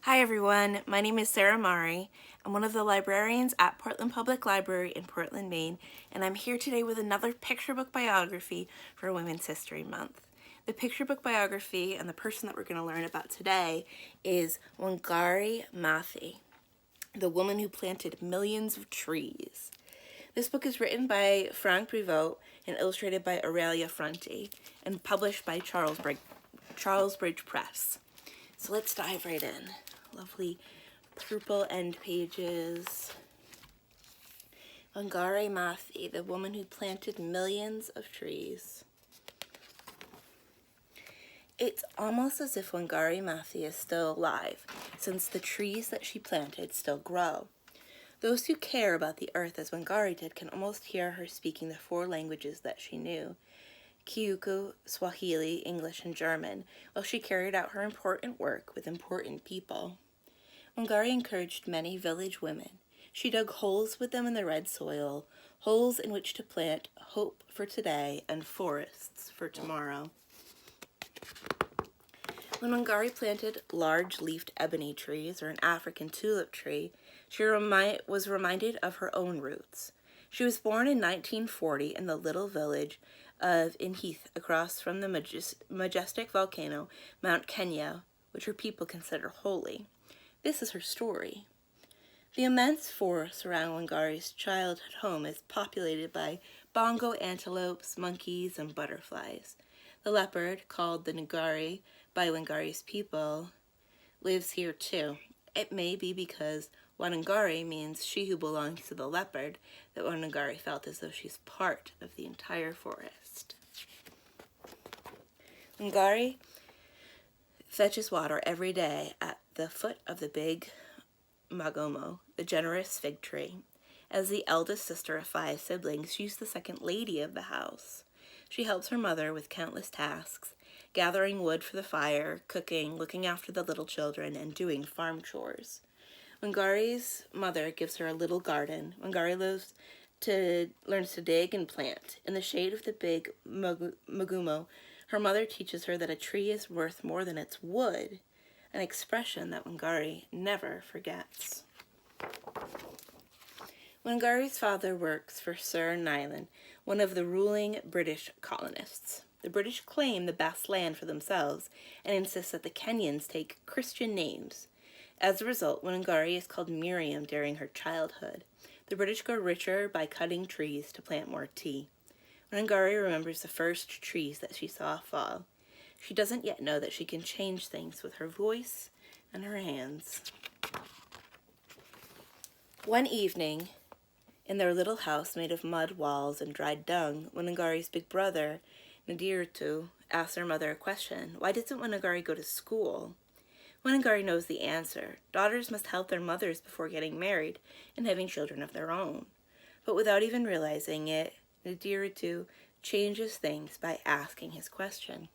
Hi everyone, my name is Sarah Mari. I'm one of the librarians at Portland Public Library in Portland, Maine, and I'm here today with another picture book biography for Women's History Month. The picture book biography and the person that we're going to learn about today is Wangari Maathai, the woman who planted millions of trees. This book is written by Franck Prevot and illustrated by Aurélia Fronty and published by Charlesbridge Press. So let's dive right in. Lovely purple end pages. Wangari Maathai, the woman who planted millions of trees. It's almost as if Wangari Maathai is still alive, since the trees that she planted still grow. Those who care about the earth as Wangari did can almost hear her speaking the 4 languages that she knew: Kiuku, Swahili, English, and German, while she carried out her important work with important people. Wangari encouraged many village women. She dug holes with them in the red soil, holes in which to plant hope for today and forests for tomorrow. When Wangari planted large-leafed ebony trees or an African tulip tree, she was reminded of her own roots. She was born in 1940 in the little village of Inheath across from the majestic volcano Mount Kenya, which her people consider holy. This is her story. The immense forest around Wangari's childhood home is populated by bongo antelopes, monkeys, and butterflies. The leopard, called the Ngari by Wangari's people, lives here too. It may be because Wangari means she who belongs to the leopard that Wangari felt as though she's part of the entire forest. Wangari fetches water every day at the foot of the big Magomo, the generous fig tree. As the eldest sister of 5 siblings, she's the second lady of the house. She helps her mother with countless tasks, gathering wood for the fire, cooking, looking after the little children, and doing farm chores. Wangari's mother gives her a little garden. Wangari learns to dig and plant. In the shade of the big Magumo, her mother teaches her that a tree is worth more than its wood, an expression that Wangari never forgets. Wangari's father works for Sir Nyland, one of the ruling British colonists. The British claim the best land for themselves and insist that the Kenyans take Christian names. As a result, Wangari is called Miriam during her childhood. The British grow richer by cutting trees to plant more tea. Wangari remembers the first trees that she saw fall. She doesn't yet know that she can change things with her voice and her hands. One evening, in their little house made of mud walls and dried dung, Wangari's big brother, Ndirtu, asked her mother a question. Why doesn't Wangari go to school? Wangari knows the answer. Daughters must help their mothers before getting married and having children of their own. But without even realizing it, Ndirtu changes things by asking his question.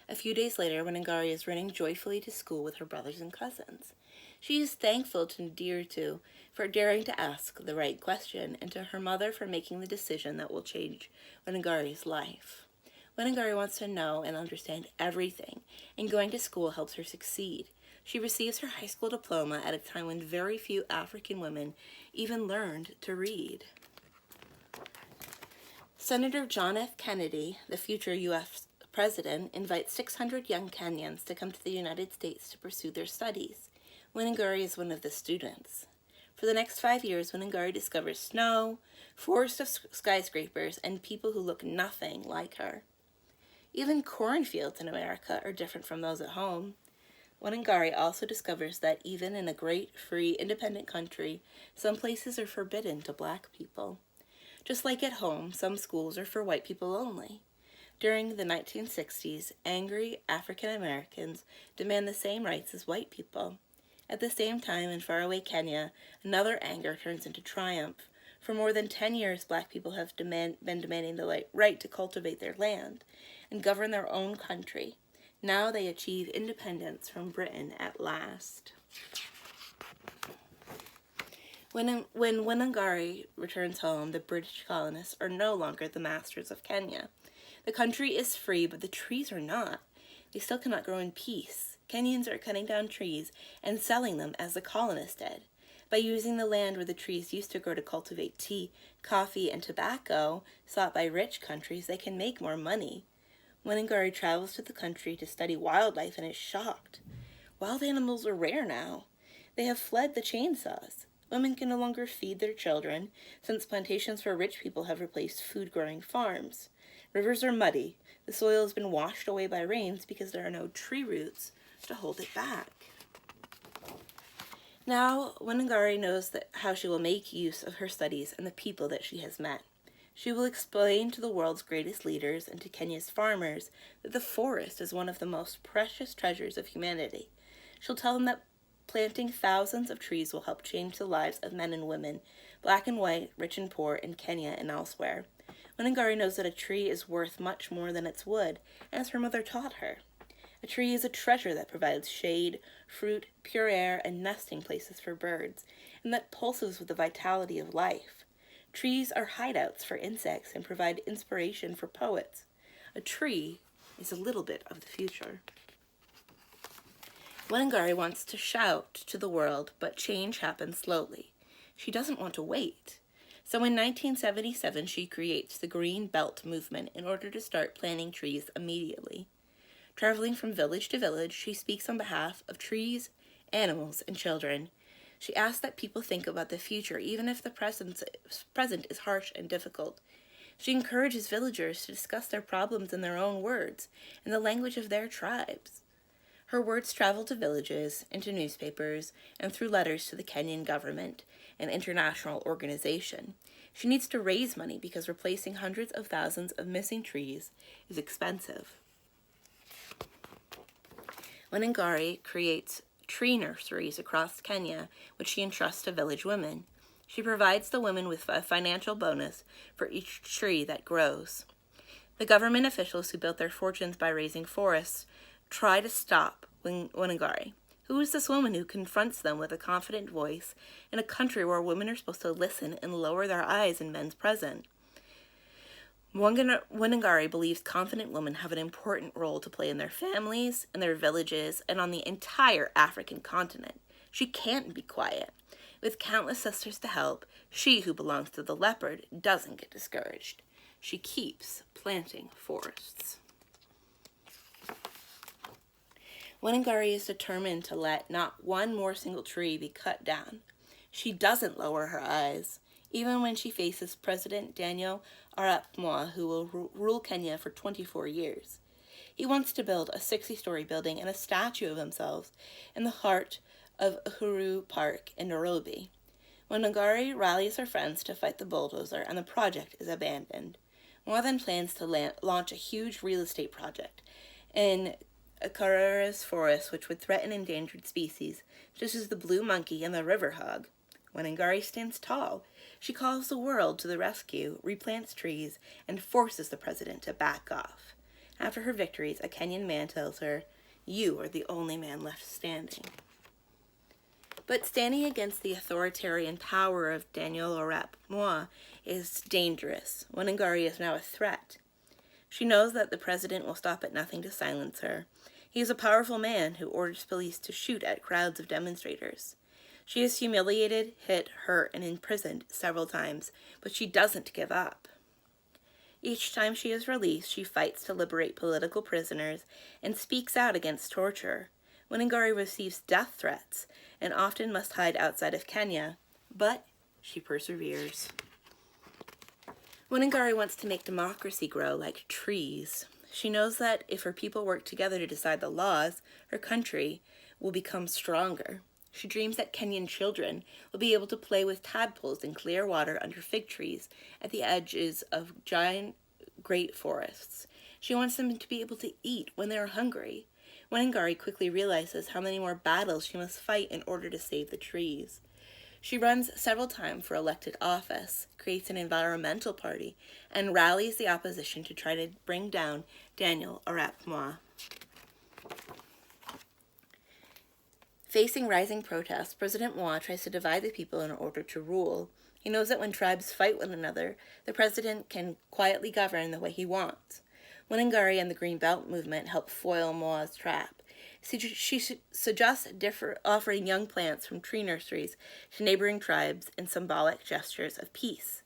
A few days later, Wangari is running joyfully to school with her brothers and cousins. She is thankful to Ndirtu for daring to ask the right question and to her mother for making the decision that will change Wangari's life. Wangari wants to know and understand everything, and going to school helps her succeed. She receives her high school diploma at a time when very few African women even learned to read. Senator John F. Kennedy, the future U.S. president, invites 600 young Kenyans to come to the United States to pursue their studies. Wangari is one of the students. For the next 5 years, Wangari discovers snow, forests of skyscrapers, and people who look nothing like her. Even cornfields in America are different from those at home. Wangari also discovers that even in a great, free, independent country, some places are forbidden to Black people. Just like at home, some schools are for white people only. During the 1960s, angry African Americans demand the same rights as white people. At the same time, in faraway Kenya, another anger turns into triumph. For more than 10 years, Black people have been demanding the right to cultivate their land and govern their own country. Now they achieve independence from Britain at last. When Wangari returns home, the British colonists are no longer the masters of Kenya. The country is free, but the trees are not. They still cannot grow in peace. Kenyans are cutting down trees and selling them as the colonists did. By using the land where the trees used to grow to cultivate tea, coffee, and tobacco sought by rich countries, they can make more money. Wangari travels to the country to study wildlife and is shocked. Wild animals are rare now. They have fled the chainsaws. Women can no longer feed their children, since plantations for rich people have replaced food-growing farms. Rivers are muddy. The soil has been washed away by rains because there are no tree roots to hold it back. Now, Wangari knows how she will make use of her studies and the people that she has met. She will explain to the world's greatest leaders and to Kenya's farmers that the forest is one of the most precious treasures of humanity. She'll tell them that planting thousands of trees will help change the lives of men and women, black and white, rich and poor, in Kenya and elsewhere. Wangari knows that a tree is worth much more than its wood, as her mother taught her. A tree is a treasure that provides shade, fruit, pure air, and nesting places for birds, and that pulses with the vitality of life. Trees are hideouts for insects and provide inspiration for poets. A tree is a little bit of the future. Wangari wants to shout to the world, but change happens slowly. She doesn't want to wait. So in 1977, she creates the Green Belt movement in order to start planting trees immediately. Traveling from village to village, she speaks on behalf of trees, animals, and children. She asks that people think about the future, even if the present is harsh and difficult. She encourages villagers to discuss their problems in their own words, in the language of their tribes. Her words travel to villages, into newspapers, and through letters to the Kenyan government, an international organization. She needs to raise money because replacing hundreds of thousands of missing trees is expensive. Wangari creates tree nurseries across Kenya, which she entrusts to village women. She provides the women with a financial bonus for each tree that grows. The government officials who built their fortunes by raising forests try to stop Wangari. Who is this woman who confronts them with a confident voice in a country where women are supposed to listen and lower their eyes in men's presence? Wangari believes confident women have an important role to play in their families, in their villages, and on the entire African continent. She can't be quiet. With countless sisters to help, she who belongs to the leopard doesn't get discouraged. She keeps planting forests. Wangari is determined to let not one more single tree be cut down. She doesn't lower her eyes, even when she faces President Daniel Arap Moi, who will rule Kenya for 24 years. He wants to build a 60-story building and a statue of himself in the heart of Uhuru Park in Nairobi. Wangari rallies her friends to fight the bulldozer, and the project is abandoned. Moi then plans to launch a huge real estate project in Karara's forest, which would threaten endangered species, such as the blue monkey and the river hog. Wangari stands tall. She calls the world to the rescue, replants trees, and forces the president to back off. After her victories, a Kenyan man tells her, "You are the only man left standing." But standing against the authoritarian power of Daniel Arap Moi is dangerous. Wangari is now a threat. She knows that the president will stop at nothing to silence her. He is a powerful man who orders police to shoot at crowds of demonstrators. She is humiliated, hit, hurt, and imprisoned several times, but she doesn't give up. Each time she is released, she fights to liberate political prisoners and speaks out against torture. Wangari receives death threats and often must hide outside of Kenya, but she perseveres. Wangari wants to make democracy grow like trees. She knows that if her people work together to decide the laws, her country will become stronger. She dreams that Kenyan children will be able to play with tadpoles in clear water under fig trees at the edges of giant great forests. She wants them to be able to eat when they are hungry. Wangari quickly realizes how many more battles she must fight in order to save the trees. She runs several times for elected office, creates an environmental party, and rallies the opposition to try to bring down Daniel Arap Moi. Facing rising protests, President Moi tries to divide the people in order to rule. He knows that when tribes fight one another, the president can quietly govern the way he wants. Wangari and the Green Belt movement help foil Moi's trap. She suggests offering young plants from tree nurseries to neighboring tribes in symbolic gestures of peace.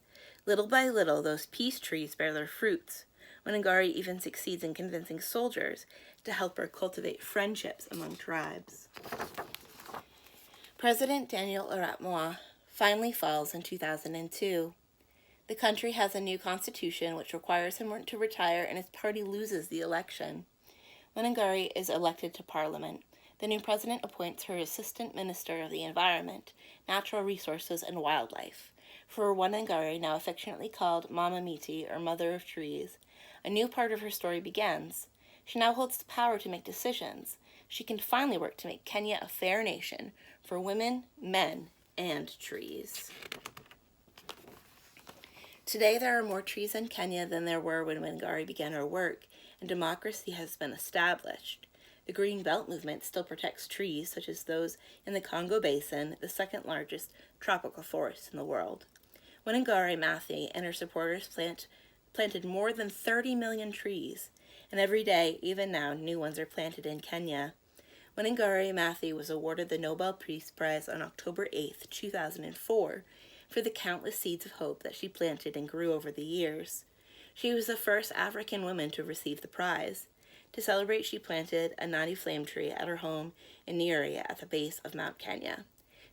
Little by little, those peace trees bear their fruits. Wangari even succeeds in convincing soldiers to help her cultivate friendships among tribes. President Daniel Arap Moi finally falls in 2002. The country has a new constitution which requires him to retire, and his party loses the election. Wangari is elected to parliament. The new president appoints her assistant minister of the environment, natural resources, and wildlife. For Wangari, now affectionately called Mama Miti, or Mother of Trees, a new part of her story begins. She now holds the power to make decisions. She can finally work to make Kenya a fair nation for women, men, and trees. Today there are more trees in Kenya than there were when Wangari began her work, and democracy has been established. The Green Belt movement still protects trees, such as those in the Congo Basin, the second largest tropical forest in the world. Wangari Maathai and her supporters planted more than 30 million trees, and every day, even now, new ones are planted in Kenya. Wangari Maathai was awarded the Nobel Peace Prize on October 8, 2004, for the countless seeds of hope that she planted and grew over the years. She was the first African woman to receive the prize. To celebrate, she planted a 90-flame tree at her home in Nyeri at the base of Mount Kenya.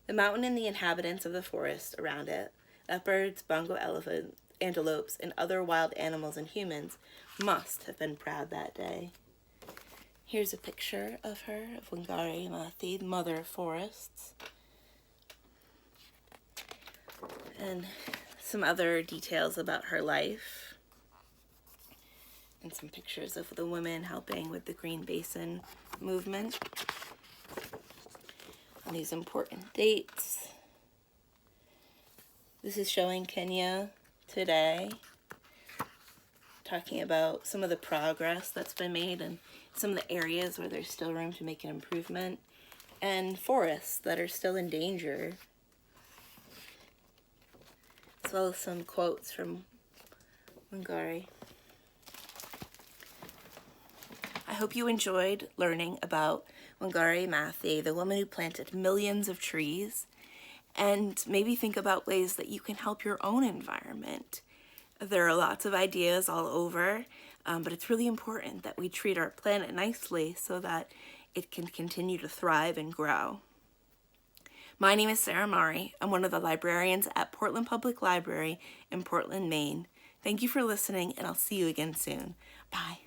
The mountain and the inhabitants of the forest around it, leopards, Bongo elephants, antelopes, and other wild animals and humans, must have been proud that day. Here's a picture of her, of Wangari Maathai, Mother of Forests. And some other details about her life. And some pictures of the women helping with the Green Basin movement. On these important dates. This is showing Kenya today, talking about some of the progress that's been made and some of the areas where there's still room to make an improvement, and forests that are still in danger, as well as some quotes from Wangari. I hope you enjoyed learning about Wangari Maathai, the woman who planted millions of trees, and maybe think about ways that you can help your own environment. There are lots of ideas all over, but it's really important that we treat our planet nicely so that it can continue to thrive and grow. My name is Sarah Mari. I'm one of the librarians at Portland Public Library in Portland, Maine. Thank you for listening, and I'll see you again soon. Bye.